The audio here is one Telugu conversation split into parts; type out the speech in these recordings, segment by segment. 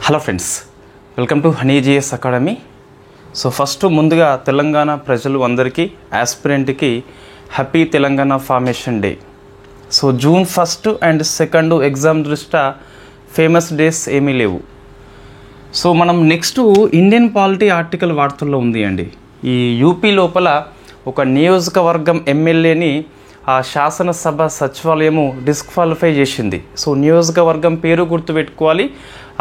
Hello friends, welcome to Honey GS academy. So first ముందుగా తెలంగాణ ప్రజలు అందరికీ ఆస్పిరెంట్కి happy Telangana formation day. So June 1 and 2 exam దృష్ట్యా ఫేమస్ డేస్ ఏమీ లేవు. సో మనం నెక్స్ట్ ఇండియన్ పాలిటీ ఆర్టికల్ వార్తల్లో ఉంది అండి. ఈ యూపీ లోపల ఒక నియోజకవర్గం ఎమ్మెల్యేని ఆ శాసనసభ సచివాలయము డిస్క్వాలిఫై చేసింది. సో నియోజకవర్గం పేరు గుర్తుపెట్టుకోవాలి,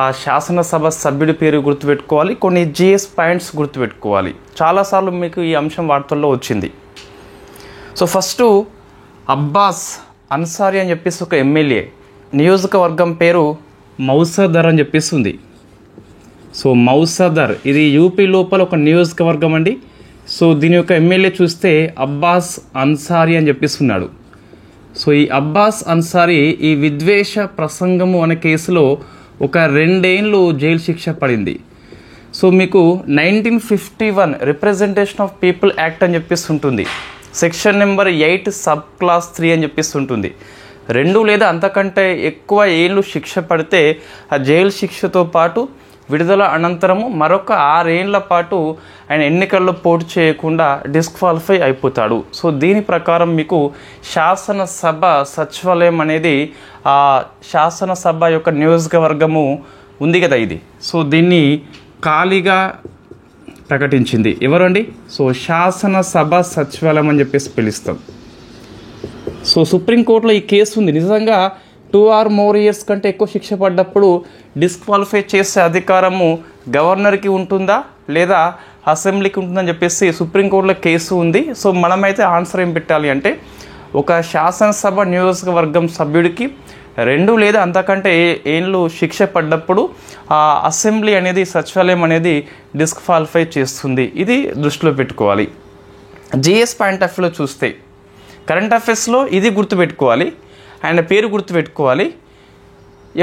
ఆ శాసనసభ సభ్యుడి పేరు గుర్తుపెట్టుకోవాలి, కొన్ని జిఎస్ పాయింట్స్ గుర్తుపెట్టుకోవాలి. చాలాసార్లు మీకు ఈ అంశం వార్తల్లో వచ్చింది. సో ఫస్ట్ అబ్బాస్ అన్సారీ అని చెప్పేసి ఒక ఎమ్మెల్యే, నియోజకవర్గం పేరు మౌసదర్ అని చెప్పేసి ఉంది. సో మౌసదర్ ఇది యూపీ లోపల ఒక నియోజకవర్గం అండి. సో దీని యొక్క ఎమ్మెల్యే చూస్తే అబ్బాస్ అన్సారీ అని చెప్పిస్తున్నాడు. సో ఈ అబ్బాస్ అన్సారీ ఈ విద్వేష ప్రసంగము అనే కేసులో ఒక 2 ఏళ్ళు జైలు శిక్ష పడింది. సో మీకు 1951 రిప్రజెంటేషన్ ఆఫ్ పీపుల్ యాక్ట్ అని చెప్పేసి ఉంటుంది. సెక్షన్ నెంబర్ 8 సబ్ క్లాస్ 3 అని చెప్పేసి ఉంటుంది. 2 లేదా అంతకంటే ఎక్కువ ఏళ్ళు శిక్ష పడితే ఆ జైలు శిక్షతో పాటు విడుదల అనంతరము మరొక 6 ఏళ్ల పాటు ఆయన ఎన్నికల్లో పోటీ చేయకుండా డిస్క్వాలిఫై అయిపోతాడు. సో దీని ప్రకారం మీకు శాసనసభ సచివాలయం అనేది ఆ శాసనసభ యొక్క నియోజకవర్గము ఉంది కదా ఇది. సో దీన్ని ఖాళీగా ప్రకటించింది ఎవరండి? సో శాసనసభ సచివాలయం అని చెప్పేసి పిలుస్తాం. సో సుప్రీంకోర్టులో ఈ కేసు ఉంది. నిజంగా 2 or more years కంటే ఎక్కువ శిక్ష పడ్డప్పుడు డిస్క్వాలిఫై చేసే అధికారము గవర్నర్కి ఉంటుందా లేదా అసెంబ్లీకి ఉంటుందని చెప్పేసి సుప్రీంకోర్టులో కేసు ఉంది. సో మనమైతే ఆన్సర్ ఏం పెట్టాలి అంటే, ఒక శాసనసభ నియోజకవర్గం సభ్యుడికి 2 లేదా అంతకంటే ఏళ్ళు శిక్ష పడ్డప్పుడు ఆ అసెంబ్లీ అనేది సచివాలయం అనేది డిస్క్వాలిఫై చేస్తుంది. ఇది దృష్టిలో పెట్టుకోవాలి. జిఎస్ పాయింట్ ఆఫ్ వ్యూలో చూస్తే కరెంట్ అఫైర్స్లో ఇది గుర్తుపెట్టుకోవాలి, ఆయన పేరు గుర్తుపెట్టుకోవాలి,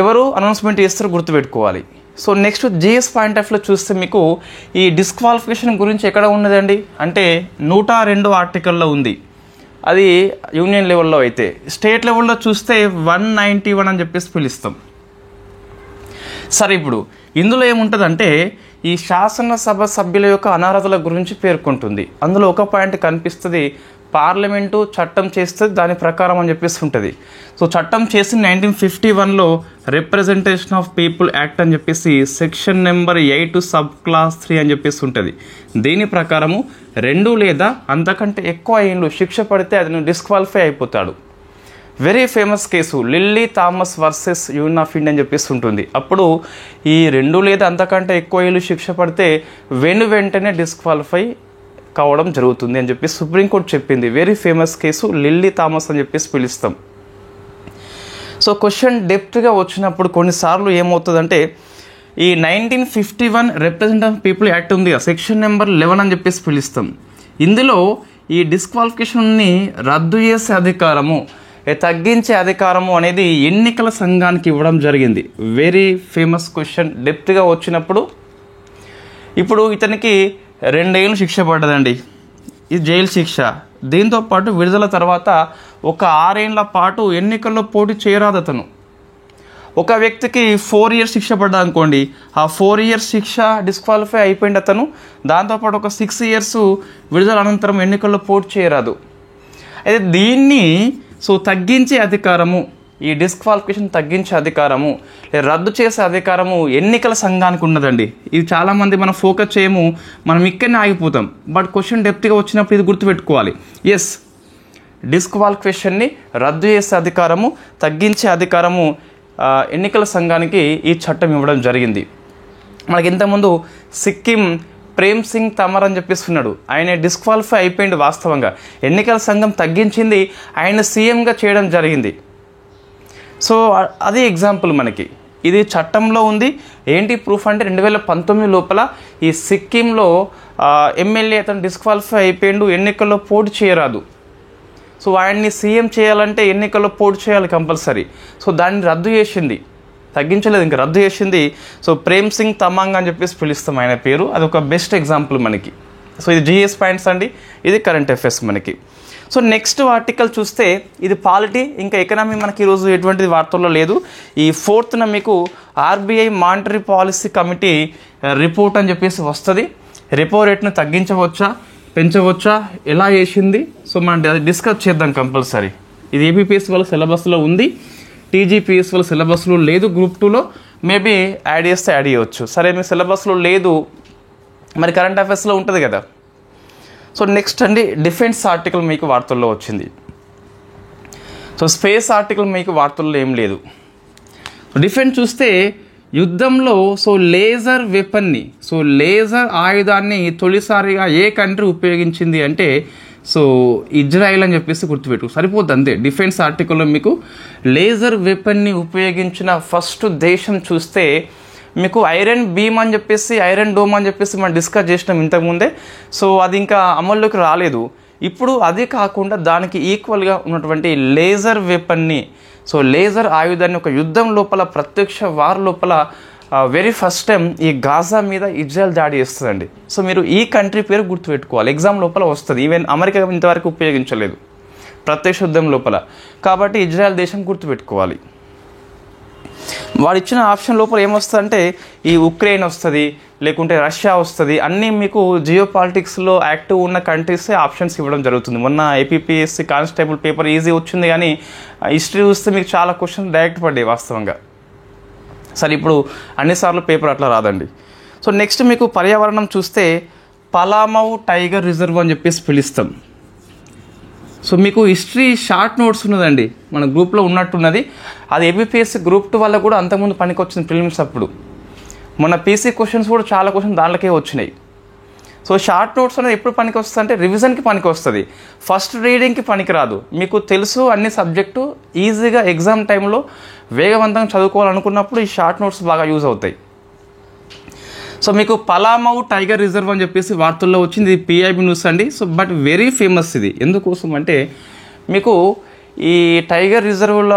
ఎవరు అనౌన్స్మెంట్ చేస్తారో గుర్తుపెట్టుకోవాలి. So next GS point of వ్యూలో చూస్తే మీకు ఈ డిస్క్వాలిఫికేషన్ గురించి ఎక్కడ ఉన్నదండి అంటే 102 ఆర్టికల్లో ఉంది. అది యూనియన్ లెవెల్లో. అయితే స్టేట్ లెవెల్లో చూస్తే 191 అని చెప్పేసి పిలుస్తాం. సరే, ఇప్పుడు ఇందులో ఏముంటుందంటే ఈ శాసనసభ సభ్యుల యొక్క అనర్హతల గురించి పేర్కొంటుంది. అందులో ఒక పాయింట్ కనిపిస్తుంది, పార్లమెంటు చట్టం చేస్తే దాని ప్రకారం అని చెప్పేసి ఉంటుంది. సో చట్టం చేసి 1951లో రిప్రజెంటేషన్ ఆఫ్ పీపుల్ యాక్ట్ అని చెప్పేసి సెక్షన్ నెంబర్ 8 సబ్ క్లాస్ 3 అని చెప్పేసి ఉంటుంది. దీని ప్రకారము 2 లేదా అంతకంటే ఎక్కువ ఏళ్ళు శిక్ష పడితే అతను డిస్క్వాలిఫై అయిపోతాడు. Very famous case lily Thomas versus union of India అని చెప్పేసి ఉంటుంది. అప్పుడు ఈ 2 లేదా అంతకంటే ఎక్కువ ఏళ్ళు శిక్ష పడితే వెంటనే డిస్క్వాలిఫై కావడం జరుగుతుంది అని చెప్పి సుప్రీంకోర్టు చెప్పింది. Very famous case lily Thomas అని చెప్పేసి పిలుస్తాం. సో క్వశ్చన్ డెప్త్గా వచ్చినప్పుడు కొన్నిసార్లు ఏమవుతుందంటే ఈ 1951 రిప్రజెంటేషన్ ఆఫ్ పీపుల్ యాక్ట్ ఉంది, సెక్షన్ నెంబర్ 11 అని చెప్పేసి పిలుస్తాం. ఇందులో ఈ డిస్క్వాలిఫికేషన్ని రద్దు చేసే అధికారము, తగ్గించే అధికారము అనేది ఎన్నికల సంఘానికి ఇవ్వడం జరిగింది. వెరీ ఫేమస్ క్వశ్చన్ డెప్త్గా వచ్చినప్పుడు. ఇప్పుడు ఇతనికి 2 ఏళ్ళు శిక్ష పడ్డదండి, ఇది జైలు శిక్ష. దీంతోపాటు విడుదల తర్వాత ఒక 6 ఏళ్ల పాటు ఎన్నికల్లో పోటీ చేయరాదు అతను. ఒక వ్యక్తికి 4 years శిక్ష పడ్డా అనుకోండి, ఆ 4 years శిక్ష డిస్క్వాలిఫై అయిపోయింది అతను. దాంతోపాటు ఒక 6 years విడుదల అనంతరం ఎన్నికల్లో పోటీ చేయరాదు. అయితే దీన్ని తగ్గించే అధికారము, ఈ డిస్క్వాలిఫికేషన్ తగ్గించే అధికారము, రద్దు చేసే అధికారము ఎన్నికల సంఘానికి ఉన్నదండి. ఇది చాలామంది మనం ఫోకస్ చేయము, మనం ఇక్కడనే ఆగిపోతాం. బట్ క్వశ్చన్ డెప్త్గా వచ్చినప్పుడు ఇది గుర్తుపెట్టుకోవాలి. ఎస్, డిస్క్వాలిఫికేషన్ని రద్దు చేసే అధికారము, తగ్గించే అధికారము ఎన్నికల సంఘానికి ఈ చట్టం ఇవ్వడం జరిగింది. మనకి ఇంతకుముందు సిక్కిం ప్రేమ్ సింగ్ తమర్ అని చెప్పేస్తున్నాడు, ఆయన డిస్క్వాలిఫై అయిపోయింది. వాస్తవంగా ఎన్నికల సంఘం తగ్గించింది, ఆయన సీఎంగా చేయడం జరిగింది. సో అది ఎగ్జాంపుల్ మనకి, ఇది చట్టంలో ఉంది. ఏంటి ప్రూఫ్ అంటే 2019 లోపల ఈ సిక్కింలో ఎమ్మెల్యే అతను డిస్క్వాలిఫై అయిపోయిండు, ఎన్నికల్లో పోటీ చేయరాదు. సో ఆయన్ని సీఎం చేయాలంటే ఎన్నికల్లో పోటీ చేయాలి కంపల్సరీ. సో దాన్ని రద్దు చేసింది, తగ్గించలేదు, ఇంకా రద్దు చేసింది. సో ప్రేమ్ సింగ్ తమాంగ్ అని చెప్పేసి పిలుస్తాం ఆయన పేరు. అది ఒక బెస్ట్ ఎగ్జాంపుల్ మనకి. సో ఇది జిఎస్ పాయింట్స్ అండి, ఇది కరెంట్ అఫైర్స్ మనకి. సో నెక్స్ట్ ఆర్టికల్ చూస్తే ఇది పాలిటీ ఇంకా ఎకనామీ మనకి ఈరోజు ఎటువంటిది వార్తల్లో లేదు. ఈ 4th మీకు RBI monetary policy committee report అని చెప్పేసి వస్తుంది. రెపో రేట్ను తగ్గించవచ్చా పెంచవచ్చా ఎలా చేసింది, సో మనం డిస్కస్ చేద్దాం కంపల్సరీ. ఇది ఏబిపిఎస్ వాళ్ళ సిలబస్లో ఉంది, టీజీపీఎస్ వాళ్ళ సిలబస్లో లేదు, గ్రూప్ 2లో మేబీ యాడ్ చేస్తే యాడ్ చేయవచ్చు. సరే మీ సిలబస్లో లేదు మరి కరెంట్ అఫైర్స్లో ఉంటుంది కదా. సో నెక్స్ట్ అండి డిఫెన్స్ ఆర్టికల్ మీకు వార్తల్లో వచ్చింది. సో స్పేస్ ఆర్టికల్ మీకు వార్తల్లో ఏం లేదు. డిఫెన్స్ చూస్తే యుద్ధంలో సో లేజర్ వెపన్ని, సో లేజర్ ఆయుధాన్ని తొలిసారిగా ఏ కంట్రీ ఉపయోగించింది అంటే సో ఇజ్రాయిల్ అని చెప్పేసి గుర్తుపెట్టు సరిపోద్ది అంతే. డిఫెన్స్ ఆర్టికల్లో మీకు లేజర్ వెపన్ని ఉపయోగించిన ఫస్ట్ దేశం చూస్తే మీకు ఐరన్ బీమ్ అని చెప్పేసి ఐరన్ డోమ్ అని చెప్పేసి మనం డిస్కస్ చేసినాం ఇంతకుముందే. సో అది ఇంకా అమల్లోకి రాలేదు. ఇప్పుడు అది కాకుండా దానికి ఈక్వల్గా ఉన్నటువంటి లేజర్ వెపన్ని, సో లేజర్ ఆయుధాన్ని ఒక యుద్ధం లోపల ప్రత్యక్ష వార్ లోపల వెరీ ఫస్ట్ టైం ఈ గాజా మీద ఇజ్రాయెల్ దాడి చేస్తుందండి. సో మీరు ఈ కంట్రీ పేరు గుర్తుపెట్టుకోవాలి, ఎగ్జామ్ లోపల వస్తుంది. ఈవెన్ అమెరికా ఇంతవరకు ఉపయోగించలేదు ప్రత్యక్ష యుద్ధం లోపల, కాబట్టి ఇజ్రాయెల్ దేశం గుర్తుపెట్టుకోవాలి. వాడు ఇచ్చిన ఆప్షన్ లోపల ఏమొస్తుందంటే ఈ ఉక్రెయిన్ వస్తుంది, లేకుంటే రష్యా వస్తుంది. అన్నీ మీకు జియో పాలిటిక్స్లో యాక్టివ్ ఉన్న కంట్రీసే ఆప్షన్స్ ఇవ్వడం జరుగుతుంది. మొన్న ఏపీపీఎస్సీ కానిస్టేబుల్ పేపర్ ఈజీ వచ్చింది, కానీ హిస్టరీ చూస్తే మీకు చాలా క్వశ్చన్ డైరెక్ట్ పడ్డాయి వాస్తవంగా. సరే ఇప్పుడు అన్నిసార్లు పేపర్ అట్లా రాదండి. సో నెక్స్ట్ మీకు పర్యావరణం చూస్తే పలామౌ టైగర్ రిజర్వ్ అని చెప్పేసి పిలుస్తాం. సో మీకు హిస్టరీ షార్ట్ నోట్స్ ఉన్నదండి మన గ్రూప్లో ఉన్నట్టున్నది. అది ఏబిపిఎస్సి గ్రూప్ 2 వల్ల కూడా అంతకుముందు పనికి వచ్చింది ప్రిలిమ్స్ అప్పుడు. మన పీసీ క్వశ్చన్స్ కూడా చాలా క్వశ్చన్స్ దాంట్లోకే వచ్చినాయి. సో షార్ట్ నోట్స్ అనేది ఎప్పుడు పనికి వస్తుంది అంటే రివిజన్కి పనికి వస్తుంది, ఫస్ట్ రీడింగ్కి పనికి రాదు. మీకు తెలుసు అన్ని సబ్జెక్టు ఈజీగా ఎగ్జామ్ టైంలో వేగవంతంగా చదువుకోవాలనుకున్నప్పుడు ఈ షార్ట్ నోట్స్ బాగా యూజ్ అవుతాయి. సో మీకు పలామౌ టైగర్ రిజర్వ్ అని చెప్పేసి వార్తల్లో వచ్చింది. ఇది పిఐబి న్యూస్ అండి. సో బట్ వెరీ ఫేమస్ ఇది. ఎందుకోసం అంటే మీకు ఈ టైగర్ రిజర్వ్ల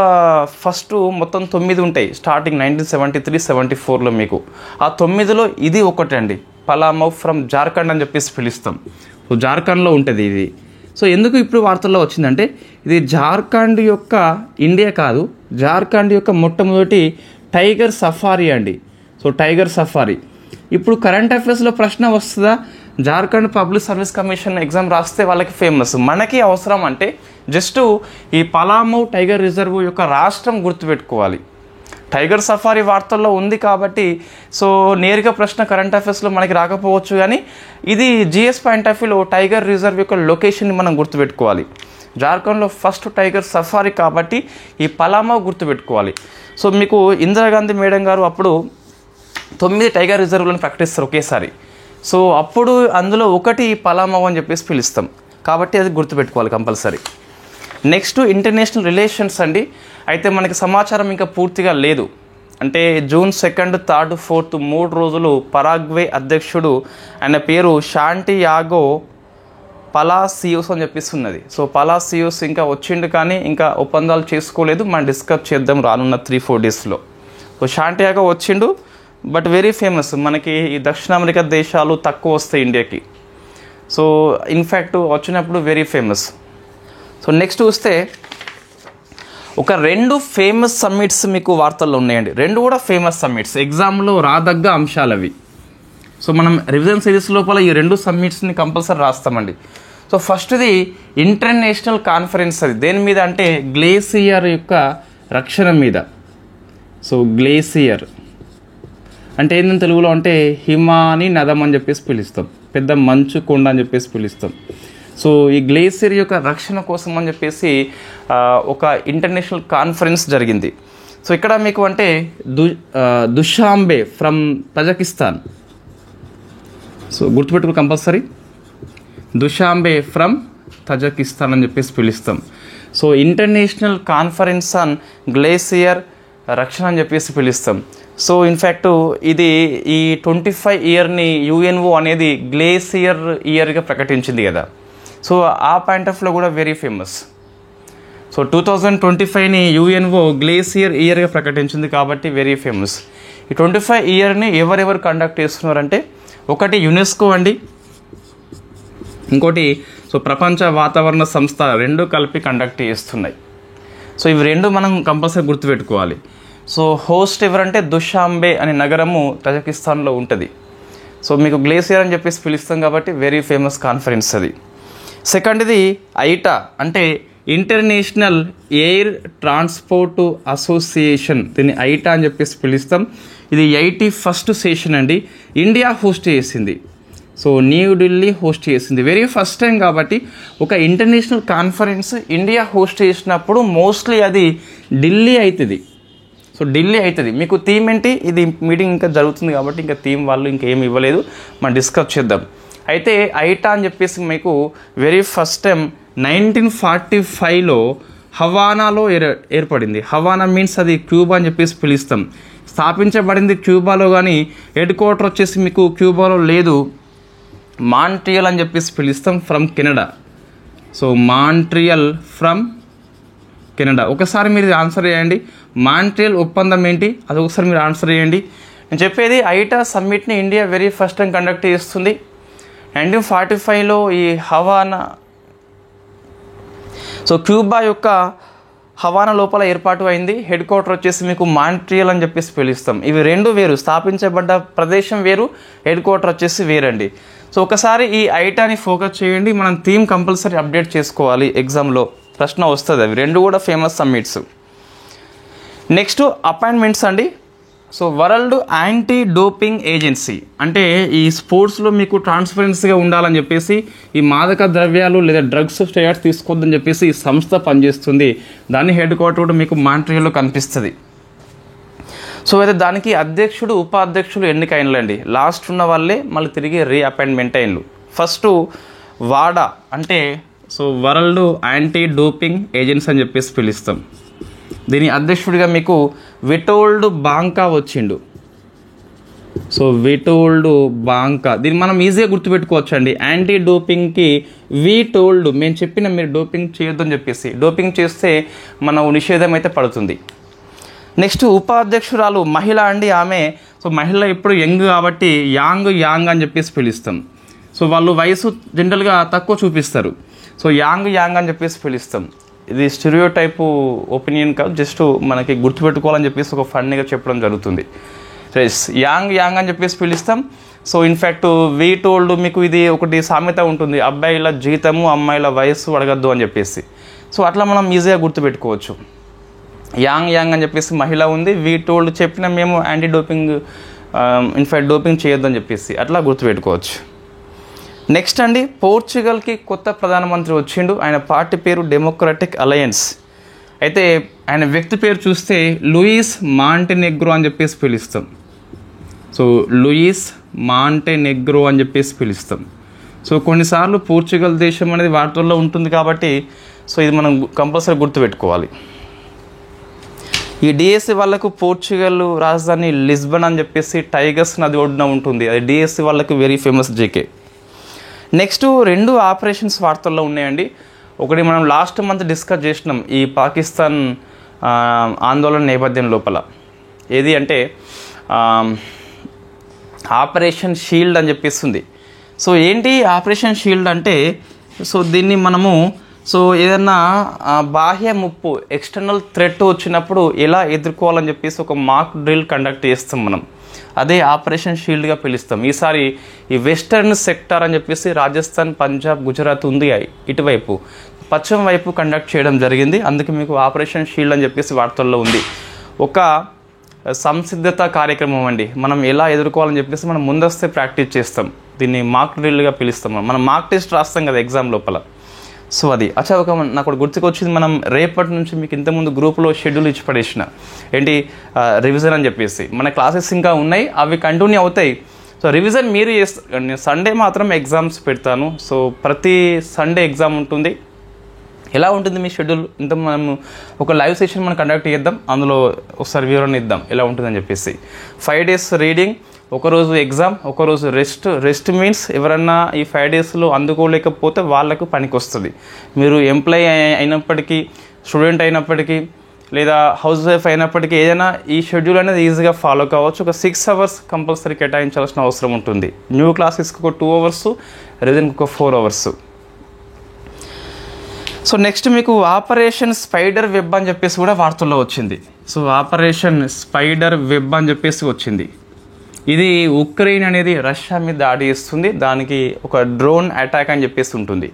ఫస్ట్ మొత్తం 9 ఉంటాయి స్టార్టింగ్ 1973-74లో. మీకు ఆ 9లో ఇది ఒకటి అండి, పలామౌ ఫ్రమ్ జార్ఖండ్ అని చెప్పేసి పిలుస్తాం. సో జార్ఖండ్లో ఉంటుంది ఇది. సో ఎందుకు ఇప్పుడు వార్తల్లో వచ్చిందంటే ఇది జార్ఖండ్ యొక్క ఇండియా కాదు, జార్ఖండ్ యొక్క మొట్టమొదటి టైగర్ సఫారీ అండి. సో టైగర్ సఫారీ ఇప్పుడు కరెంట్ అఫైర్స్లో ప్రశ్న వస్తుందా? Jharkhand public service commission exam రాస్తే వాళ్ళకి ఫేమస్. మనకి అవసరం అంటే జస్ట్ ఈ పలామౌ టైగర్ రిజర్వ్ యొక్క రాష్ట్రం గుర్తుపెట్టుకోవాలి. టైగర్ సఫారీ వార్తల్లో ఉంది కాబట్టి సో నేరుగా ప్రశ్న కరెంట్ అఫైర్స్లో మనకి రాకపోవచ్చు, కానీ ఇది జిఎస్ పాయింట్ ఆఫ్ వ్యూలో టైగర్ రిజర్వ్ యొక్క లొకేషన్ని మనం గుర్తుపెట్టుకోవాలి. జార్ఖండ్లో ఫస్ట్ టైగర్ సఫారీ కాబట్టి ఈ పలామౌ గుర్తుపెట్టుకోవాలి. సో మీకు ఇందిరాగాంధీ మేడం గారు అప్పుడు 9 టైగర్ రిజర్వ్లను ప్రకటిస్తారు ఒకేసారి. సో అప్పుడు అందులో ఒకటి పలామౌ అని చెప్పేసి పిలుస్తాం, కాబట్టి అది గుర్తుపెట్టుకోవాలి కంపల్సరీ. నెక్స్ట్ ఇంటర్నేషనల్ రిలేషన్స్ అండి. అయితే మనకి సమాచారం ఇంకా పూర్తిగా లేదు. అంటే జూన్ 2, 3, 4 3 రోజులు పరాగ్వే అధ్యక్షుడు ఆయన పేరు శాంటియాగో పలాసియోస్ అని చెప్పిస్తున్నది. సో పలాసియోస్ ఇంకా వచ్చిండు కానీ ఇంకా ఒప్పందాలు చేసుకోలేదు. మనం డిస్కస్ చేద్దాం రానున్న 3-4 డేస్లో. సో శాంటియాగో వచ్చిండు, బట్ వెరీ ఫేమస్. మనకి ఈ దక్షిణ అమెరికా దేశాలు తక్కువ వస్తాయి ఇండియాకి. సో ఇన్ఫ్యాక్ట్ వచ్చినప్పుడు వెరీ ఫేమస్. సో నెక్స్ట్ చూస్తే ఒక 2 ఫేమస్ సమ్మిట్స్ మీకు వార్తల్లో ఉన్నాయండి. 2 కూడా ఫేమస్ సమ్మిట్స్, ఎగ్జామ్లో రాదగ్గ అంశాలు అవి. సో మనం రివిజన్ సిరీస్ లోపల ఈ 2 సమ్మిట్స్ని కంపల్సరీ రాస్తామండి. సో ఫస్ట్ది ఇంటర్నేషనల్ కాన్ఫరెన్స్. అది దేని మీద అంటే గ్లేసియర్ యొక్క రక్షణ మీద. సో గ్లేసియర్ అంటే ఏంటంటే తెలుగులో అంటే హిమాని నదం అని చెప్పేసి పిలుస్తాం, పెద్ద మంచు కొండ అని చెప్పేసి పిలుస్తాం. సో ఈ గ్లేసియర్ యొక్క రక్షణ కోసం అని చెప్పేసి ఒక ఇంటర్నేషనల్ కాన్ఫరెన్స్ జరిగింది. సో ఇక్కడ మీకు అంటే దుషాంబే ఫ్రమ్ తజకిస్తాన్. సో గుర్తుపెట్టుకో కంపల్సరీ, దుషాంబే ఫ్రమ్ తజకిస్తాన్ అని చెప్పేసి పిలుస్తాం. So international conference on glacier రక్షణ అని చెప్పేసి పిలుస్తాం. సో ఇన్ఫ్యాక్ట్ ఇది ఈ 25 ఇయర్ని యుఎన్ఓ అనేది గ్లేసియర్ ఇయర్గా ప్రకటించింది కదా. సో ఆ పాయింట్ ఆఫ్ లో కూడా వెరీ ఫేమస్. సో 2025ని యుఎన్ఓ గ్లేసియర్ ఇయర్గా ప్రకటించింది కాబట్టి వెరీ ఫేమస్. ఈ 25 ఇయర్ని ఎవరెవరు కండక్ట్ చేస్తున్నారంటే ఒకటి యునెస్కో అండి, ఇంకోటి సో ప్రపంచ వాతావరణ సంస్థ రెండు కలిపి కండక్ట్ చేస్తున్నాయి. సో ఇవి రెండు మనం కంపల్సరీ గుర్తుపెట్టుకోవాలి. సో హోస్ట్ ఎవరంటే దుషాంబే అనే నగరము తజకిస్తాన్లో ఉంటుంది. సో మీకు గ్లేసియర్ అని చెప్పేసి పిలుస్తాం కాబట్టి వెరీ ఫేమస్ కాన్ఫరెన్స్ అది. సెకండ్ది ఐటా అంటే ఇంటర్నేషనల్ ఎయిర్ ట్రాన్స్పోర్ట్ అసోసియేషన్, దీన్ని ఐటా అని చెప్పేసి పిలుస్తాం. ఇది 81st సెషన్ అండి. ఇండియా హోస్ట్ చేసింది. సో న్యూఢిల్లీ హోస్ట్ చేసింది. వెరీ ఫస్ట్ టైం కాబట్టి ఒక ఇంటర్నేషనల్ కాన్ఫరెన్స్ ఇండియా హోస్ట్ చేసినప్పుడు మోస్ట్లీ అది ఢిల్లీ అవుతుంది. సో ఢిల్లీ అవుతుంది. మీకు థీమ్ ఏంటి? ఇది మీటింగ్ ఇంకా జరుగుతుంది కాబట్టి ఇంకా థీమ్ వాళ్ళు ఇంకేమి ఇవ్వలేదు, మనం డిస్కస్ చేద్దాం. అయితే ఐటా అని చెప్పేసి మీకు వెరీ ఫస్ట్ టైం 1945లో హవానాలో ఏర్పడింది. హవానా మీన్స్ అది క్యూబా అని చెప్పేసి పిలుస్తాం. స్థాపించబడింది క్యూబాలో, కానీ హెడ్ క్వార్టర్ వచ్చేసి మీకు క్యూబాలో లేదు, మాంట్రియల్ అని చెప్పేసి పిలుస్తాం, from Canada. So Montreal from Canada. ఒకసారి మీరు ఆన్సర్ చేయండి, మాంట్రియల్ ఒప్పందం ఏంటి అది ఒకసారి మీరు ఆన్సర్ చేయండి. నేను చెప్పేది ఐటా సమ్మిట్ని India very first time conduct చేస్తుంది. 1945లో ఈ హవానా, సో క్యూబా యొక్క హవానా లోపల ఏర్పాటు అయింది. హెడ్ క్వార్టర్ వచ్చేసి మీకు మాంట్రియల్ అని చెప్పేసి పిలుస్తాం. ఇవి రెండు వేరు, స్థాపించబడ్డ ప్రదేశం వేరు, హెడ్ క్వార్టర్ వచ్చేసి వేరండి. సో ఒకసారి ఈ ఐటాని ఫోకస్ చేయండి. మనం థీమ్ కంపల్సరీ అప్డేట్ చేసుకోవాలి, ఎగ్జామ్లో ప్రశ్న వస్తుంది. అవి రెండు కూడా ఫేమస్ సమ్మిట్స్. నెక్స్ట్ అపాయింట్మెంట్స్ అండి. So world anti doping agency అంటే ఈ స్పోర్ట్స్లో మీకు ట్రాన్స్పరెన్సీగా ఉండాలని చెప్పేసి, ఈ మాదక ద్రవ్యాలు లేదా డ్రగ్స్ స్టెరాయిడ్స్ తీసుకోవద్దని చెప్పేసి ఈ సంస్థ పనిచేస్తుంది. దాని హెడ్ క్వార్టర్ కూడా మీకు మాంట్రియల్లో కనిపిస్తుంది. సో అయితే దానికి అధ్యక్షుడు ఉపాధ్యక్షులు ఎన్నికైనలండి. లాస్ట్ ఉన్న వాళ్ళే మళ్ళీ తిరిగి రీఅపాయింట్మెంట్ అయినలు. ఫస్ట్ వాడా అంటే so world anti doping agency అని చెప్పేసి పిలుస్తాం. దీని అధ్యక్షుడిగా మీకు విటోల్డ్ బాంకా వచ్చిండు. సో విటోల్డ్ బాంకా, దీన్ని మనం ఈజీగా గుర్తుపెట్టుకోవచ్చు అండి. యాంటీ డోపింగ్కి విటోల్డ్, మేము చెప్పిన మీరు డోపింగ్ చేయొద్దని చెప్పేసి, డోపింగ్ చేస్తే మన నిషేధం అయితే పడుతుంది. నెక్స్ట్ ఉపాధ్యక్షురాలు మహిళ అండి. ఆమె సో మహిళ ఇప్పుడు యంగ్ కాబట్టి యాంగ్ అని చెప్పేసి పిలుస్తాం. సో వాళ్ళు వయసు జనరల్గా తక్కువ చూపిస్తారు. సో యాంగ్ అని చెప్పేసి పిలుస్తాం. ఇది స్టెరియో టైపు ఒపీనియన్ కాదు, జస్ట్ మనకి గుర్తుపెట్టుకోవాలని చెప్పేసి ఒక ఫన్నీగా చెప్పడం జరుగుతుంది. రైస్ యాంగ్ అని చెప్పేసి పిలుస్తాం. సో ఇన్ఫ్యాక్ట్ వీటోల్డ్ మీకు ఇది ఒకటి సామెత ఉంటుంది, అబ్బాయిల జీతము అమ్మాయిల వయస్సు అడగద్దు అని చెప్పేసి. సో అట్లా మనం ఈజీగా గుర్తుపెట్టుకోవచ్చు. యాంగ్ అని చెప్పేసి మహిళ ఉంది, వీటోల్డ్ చెప్పిన మేము యాంటీ డోపింగ్ ఇన్ఫ్యాక్ట్ డోపింగ్ చేయొద్దు అని చెప్పేసి అట్లా గుర్తుపెట్టుకోవచ్చు. నెక్స్ట్ అండి, పోర్చుగల్కి కొత్త ప్రధానమంత్రి వచ్చిండు. ఆయన పార్టీ పేరు డెమోక్రటిక్ అలయన్స్. అయితే ఆయన వ్యక్తి పేరు చూస్తే లూయిస్ మాంటెనెగ్రో అని చెప్పేసి పిలుస్తాం. సో లూయిస్ మాంటెనెగ్రో అని చెప్పేసి పిలుస్తాం. సో కొన్నిసార్లు పోర్చుగల్ దేశం అనేది వార్తల్లో ఉంటుంది కాబట్టి సో ఇది మనం కంపల్సరీ గుర్తుపెట్టుకోవాలి. ఈ డిఎస్సి వాళ్ళకు పోర్చుగల్ రాజధాని లిస్బన్ అని చెప్పేసి టైగర్స్ నది ఒడ్డున ఉంటుంది. అది డిఎస్సి వాళ్ళకు వెరీ ఫేమస్ జీకే. నెక్స్ట్ రెండు ఆపరేషన్స్ వార్తల్లో ఉన్నాయండి. ఒకటి మనం లాస్ట్ మంత్ డిస్కస్ చేసినాం ఈ పాకిస్తాన్ ఆందోళన నేపథ్యం లోపల. ఏది అంటే ఆపరేషన్ షీల్డ్ అని చెప్పేస్తుంది. సో ఏంటి ఆపరేషన్ షీల్డ్ అంటే, సో దీన్ని మనము సో ఏదన్నా బాహ్య ముప్పు ఎక్స్టర్నల్ థ్రెట్ వచ్చినప్పుడు ఎలా ఎదుర్కోవాలని చెప్పేసి ఒక మాక్ డ్రిల్ కండక్ట్ చేస్తాం మనం. అదే ఆపరేషన్ షీల్డ్గా పిలుస్తాం. ఈసారి ఈ వెస్టర్న్ సెక్టార్ అని చెప్పేసి రాజస్థాన్, పంజాబ్, గుజరాత్ ఉంది, ఇటువైపు పశ్చిమ వైపు కండక్ట్ చేయడం జరిగింది. అందుకే మీకు ఆపరేషన్ షీల్డ్ అని చెప్పేసి వార్తల్లో ఉంది. ఒక సంసిద్ధత కార్యక్రమం అండి. మనం ఎలా ఎదుర్కోవాలని చెప్పేసి మనం ముందస్తే ప్రాక్టీస్ చేస్తాం. దీన్ని మాక్ డ్రిల్గా పిలుస్తాం. మనం మాక్ టెస్ట్ రాస్తాం కదా ఎగ్జామ్ లోపల. సో అది ఒక నాకు గుర్తుకొచ్చింది. మనం రేపటి నుంచి మీకు ఇంతకుముందు గ్రూప్లో షెడ్యూల్ ఇచ్చి పడేసిన ఏంటి రివిజన్ అని చెప్పేసి. మన క్లాసెస్ ఇంకా ఉన్నాయి, అవి కంటిన్యూ అవుతాయి. సో రివిజన్ మీరు నేను సండే మాత్రం ఎగ్జామ్స్ పెడతాను. సో ప్రతి సండే ఎగ్జామ్ ఉంటుంది. ఎలా ఉంటుంది మీ షెడ్యూల్? ఇంత మనం ఒక లైవ్ సెషన్ మనం కండక్ట్ చేద్దాం, అందులో ఒకసారి వివరణ ఇద్దాం ఎలా ఉంటుందని చెప్పేసి. 5 days రీడింగ్, ఒకరోజు ఎగ్జామ్, ఒకరోజు రెస్ట్ మీన్స్ ఎవరన్నా ఈ 5 daysలో అందుకోలేకపోతే వాళ్ళకు పనికి వస్తుంది. మీరు ఎంప్లాయీ అయినప్పటికీ, స్టూడెంట్ అయినప్పటికీ, లేదా హౌస్ వైఫ్ అయినప్పటికీ ఏదైనా ఈ షెడ్యూల్ అనేది ఈజీగా ఫాలో కావచ్చు. ఒక 6 hours కంపల్సరీ కేటాయించాల్సిన అవసరం ఉంటుంది. న్యూ క్లాసెస్కి ఒక 2 hours, రివిజన్కి ఒక 4 hours. సో నెక్స్ట్ మీకు ఆపరేషన్ స్పైడర్ వెబ్ అని చెప్పేసి కూడా వార్తల్లో వచ్చింది. సో ఆపరేషన్ స్పైడర్ వెబ్ అని చెప్పేసి వచ్చింది. ఇది ఉక్రెయిన్ అనేది రష్యా మీద దాడి చేస్తుంది, దానికి ఒక డ్రోన్ అటాక్ అని చెప్పేసి ఉంటుంది.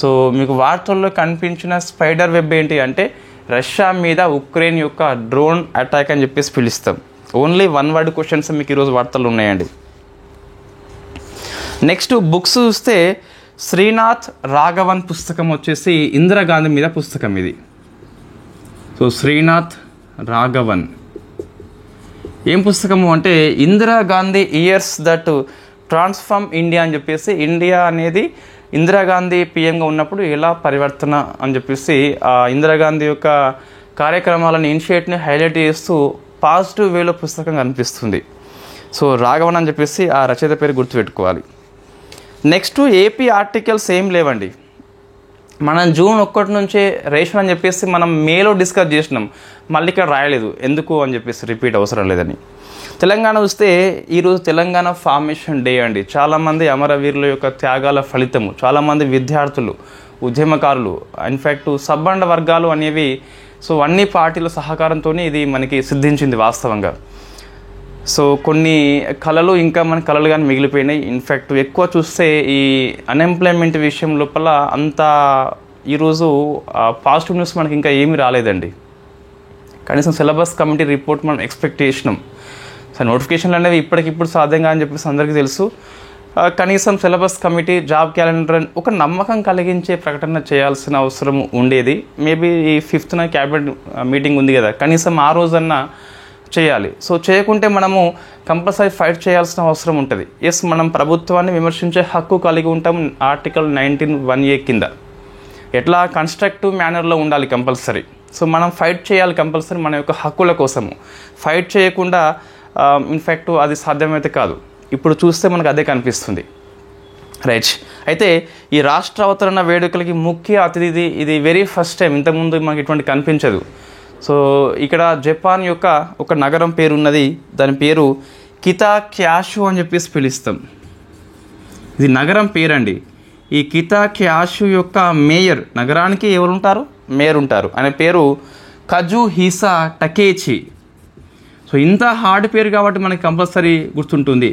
సో మీకు వార్తల్లో కనిపించిన స్పైడర్ వెబ్ ఏంటి అంటే రష్యా మీద ఉక్రెయిన్ యొక్క డ్రోన్ అటాక్ అని చెప్పేసి పిలుస్తాం. ఓన్లీ 1 word క్వశ్చన్స్ మీకు ఈరోజు వార్తలు ఉన్నాయండి. నెక్స్ట్ బుక్స్ చూస్తే శ్రీనాథ్ రాఘవన్ పుస్తకం వచ్చేసి ఇందిరాగాంధీ మీద పుస్తకం ఇది. సో శ్రీనాథ్ రాఘవన్ ఏం పుస్తకము అంటే Indira Gandhi years that transform India అని చెప్పేసి, ఇండియా అనేది ఇందిరాగాంధీ పిఎంగా ఉన్నప్పుడు ఎలా పరివర్తన అని చెప్పేసి ఇందిరాగాంధీ యొక్క కార్యక్రమాలను ఇనిషియేట్ని హైలైట్ చేస్తూ పాజిటివ్ వేలో పుస్తకం కనిపిస్తుంది. సో రాఘవన్ అని చెప్పేసి ఆ రచయిత పేరు గుర్తుపెట్టుకోవాలి. నెక్స్ట్ ఏపీ ఆర్టికల్స్ ఏం లేవండి. మనం జూన్ 1 నుంచే రేషన్ అని చెప్పేసి మనం మేలో డిస్కస్ చేసినాం, మళ్ళీ ఇక్కడ రాయలేదు ఎందుకు అని చెప్పేసి, రిపీట్ అవసరం లేదని. తెలంగాణ చూస్తే ఈరోజు తెలంగాణ ఫార్మేషన్ డే అండి. చాలామంది అమరవీరుల యొక్క త్యాగాల ఫలితము, చాలామంది విద్యార్థులు, ఉద్యమకారులు, ఇన్ఫ్యాక్ట్ సబ్బండ వర్గాలు అనేవి, సో అన్ని పార్టీల సహకారంతో ఇది మనకి సిద్ధించింది వాస్తవంగా. సో కొన్ని కళలు ఇంకా మన కళలు కానీ మిగిలిపోయినాయి. ఇన్ఫ్యాక్ట్ ఎక్కువ చూస్తే ఈ అన్ఎంప్లాయ్మెంట్ విషయం లోపల అంత ఈరోజు పాజిటివ్ న్యూస్ మనకి ఇంకా ఏమీ రాలేదండి. కనీసం సిలబస్ కమిటీ రిపోర్ట్ మనం ఎక్స్పెక్ట్ చేసినాం. సో నోటిఫికేషన్లు అనేవి ఇప్పటికిప్పుడు సాధ్యంగా అని చెప్పేసి అందరికీ తెలుసు. కనీసం సిలబస్ కమిటీ, జాబ్ క్యాలెండర్ ఒక నమ్మకం కలిగించే ప్రకటన చేయాల్సిన అవసరం ఉండేది. మేబీ ఈ 5th క్యాబినెట్ మీటింగ్ ఉంది కదా, కనీసం ఆ రోజన్నా చేయాలి. సో చేయకుంటే మనము కంపల్సరీ ఫైట్ చేయాల్సిన అవసరం ఉంటుంది. ఎస్, మనం ప్రభుత్వాన్ని విమర్శించే హక్కు కలిగి ఉంటాం ఆర్టికల్ 19(1)(a) కింద. ఎట్లా కన్స్ట్రక్టివ్ మేనర్లో ఉండాలి కంపల్సరీ. సో మనం ఫైట్ చేయాలి కంపల్సరీ మన యొక్క హక్కుల కోసము. ఫైట్ చేయకుండా ఇన్ఫ్యాక్ట్ అది సాధ్యమైతే కాదు. ఇప్పుడు చూస్తే మనకు అదే కనిపిస్తుంది. రైట్. అయితే ఈ రాష్ట్ర అవతరణ వేడుకలకి ముఖ్య అతిథి, ఇది వెరీ ఫస్ట్ టైం, ఇంతకుముందు మనకి ఇటువంటి కనిపించదు. సో ఇక్కడ జపాన్ యొక్క ఒక నగరం పేరు ఉన్నది, దాని పేరు కితాక్యాషు అని చెప్పేసి పిలుస్తాం. ఇది నగరం పేరండి. ఈ కితాక్యాషు యొక్క మేయర్, నగరానికి ఎవరు ఉంటారు? మేయర్ ఉంటారు. ఆయన పేరు కజుహిసా టకేచి. సో ఇంత హార్డ్ పేరు కాబట్టి మనకి కంపల్సరీ గుర్తుంటుంది.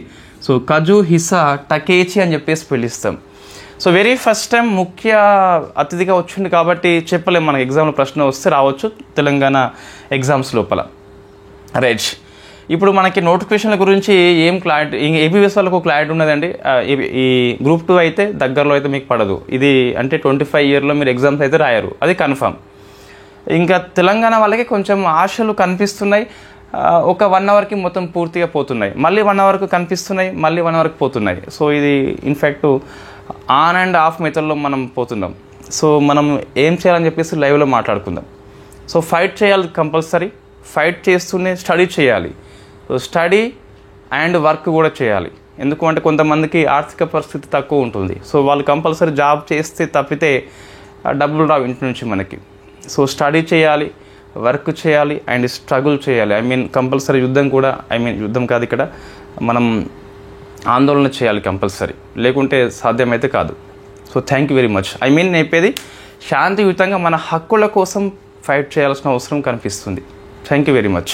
సో కజుహిసా టకేచి అని చెప్పేసి పిలుస్తాం. సో వెరీ ఫస్ట్ టైం ముఖ్య అతిథిగా వచ్చింది కాబట్టి చెప్పలేము, మనకి ఎగ్జామ్లో ప్రశ్న వస్తే రావచ్చు తెలంగాణ ఎగ్జామ్స్ లోపల. రైట్. ఇప్పుడు మనకి నోటిఫికేషన్ల గురించి ఏం క్లారిటీ, ఏబీఎస్ వాళ్ళకు క్లారిటీ ఉన్నదండి. ఈ గ్రూప్ 2 అయితే దగ్గరలో అయితే మీకు పడదు. ఇది అంటే 25 yearలో మీరు ఎగ్జామ్స్ అయితే రాయరు, అది కన్ఫామ్. ఇంకా తెలంగాణ వాళ్ళకి కొంచెం ఆశలు కనిపిస్తున్నాయి. ఒక 1 hourకి మొత్తం పూర్తిగా పోతున్నాయి, మళ్ళీ 1 hourకు కనిపిస్తున్నాయి, మళ్ళీ 1 hourకి పోతున్నాయి. సో ఇది ఇన్ఫ్యాక్ట్ ఆన్ అండ్ ఆఫ్ మెథడ్లో మనం పోతున్నాం. సో మనం ఏం చేయాలని చెప్పేసి లైవ్లో మాట్లాడుకుందాం. సో ఫైట్ చేయాలి కంపల్సరీ. ఫైట్ చేస్తూనే స్టడీ చేయాలి. సో స్టడీ అండ్ వర్క్ కూడా చేయాలి. ఎందుకంటే కొంతమందికి ఆర్థిక పరిస్థితి తక్కువ ఉంటుంది. సో వాళ్ళు కంపల్సరీ జాబ్ చేస్తే తప్పితే డబ్బులు రావు ఇంటి నుంచి మనకి. సో స్టడీ చేయాలి, వర్క్ చేయాలి అండ్ స్ట్రగుల్ చేయాలి. కంపల్సరీ యుద్ధం కూడా, యుద్ధం కాదు ఇక్కడ, మనం ఆందోళన చేయాలి కంపల్సరీ, లేకుంటే సాధ్యమైతే కాదు. So thank you very much. చెప్పేది శాంతియుతంగా మన హక్కుల కోసం ఫైట్ చేయాల్సిన అవసరం కనిపిస్తుంది. Thank you very much.